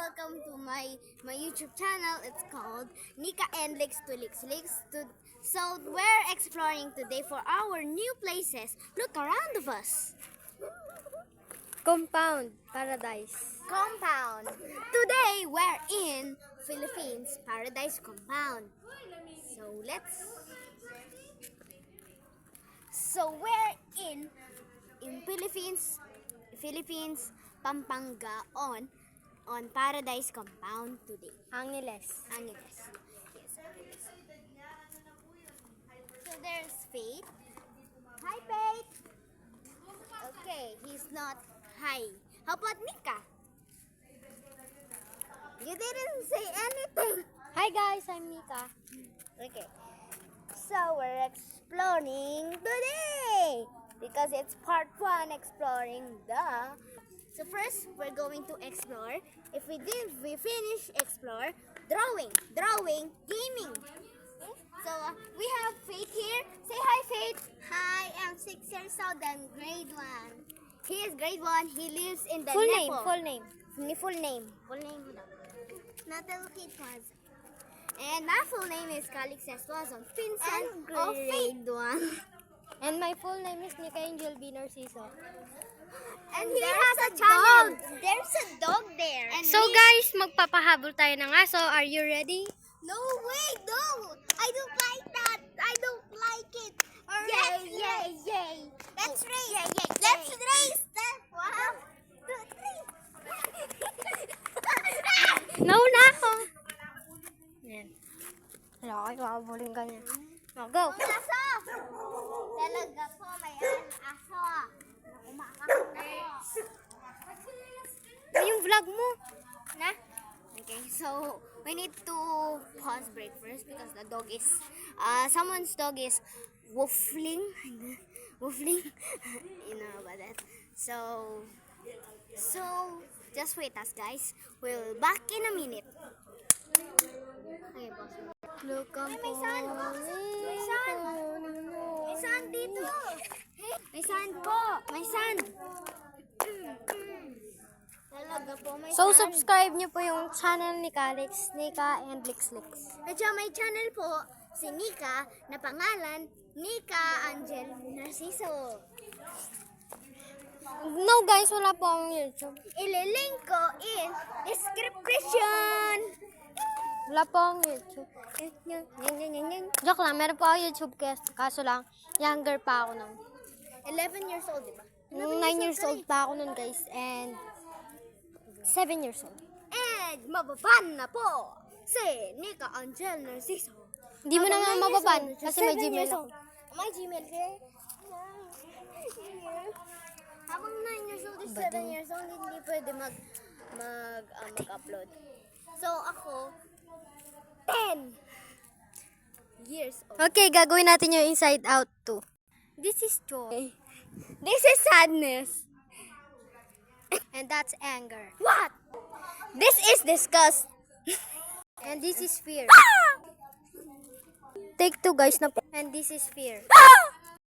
welcome to my YouTube channel. It's called Nika and Lex to Lex Lex. So we're exploring today for our new places. Look around of us. Compound, Paradise. Compound. Today we're in Philippines Paradise Compound. So we're in Philippines Pampanga on Paradise Compound today. Angeles. Angeles. Yes, Angeles. So there's Faith. Hi, Faith. Okay, he's not hi. How about Nika? You didn't say anything. Hi guys, I'm Nika. Okay. So we're exploring today because it's part 1 exploring the. So first we're going to explore. If we finish explore drawing, gaming. Okay? So we have Faith here. Say hi, Faith. Hi, I'm 6 years old and grade 1. He is grade 1. He lives in the Full name. Full name. Natal Kitwas. And my full name is Calix Eswazon, Vincent of Faith 1. And my full name is Nika Angel B. Narciso. And he has a channel. There's a dog there. And So guys, magpapahabol tayo ng aso. Are you ready? no, wait, no. I don't like that. I don't like it. Yay. Let's race. Let's race. Wow. 2, 3. Nauna ako. Yan. Wala kayo, makabuling ka niya. Now, go. Aso. Talaga po, may aso. Ano yung vlog mo? Na? Okay, so we need to pause break first because the dog is, someone's dog is woofling. You know about that. So just wait us, guys. We'll back in a minute. Okay, pause. Look ang May sand. May sand dito. May sand po. May sand. Talaga po, may So, sand. subscribe nyo po yung channel ni Calix, Nika and Lex Lex. At saka may channel po si Nika na pangalan Nika Angel Narciso. No guys, wala po akong YouTube. Ililink ko in description. Wala po akong YouTube. Joke lang, meron po ako YouTube kaso lang, younger pa ako nun. 11 years old, diba? 9 years old pa ako nun guys, and 7 years old. And mababan na po si Nika Angel Narciso. Hindi mo naman mababan kasi may 7 Gmail years ako. old. May Gmail ka? Habang 9 years old is 7 years old, hindi pwede mag-upload. So ako, 10 years old. Okay, gagawin natin yung Inside Out 2. This is joy. This is sadness. And that's anger. What? This is disgust. And this is fear. Ah! Take 2 guys na po. And this is fear. Ah!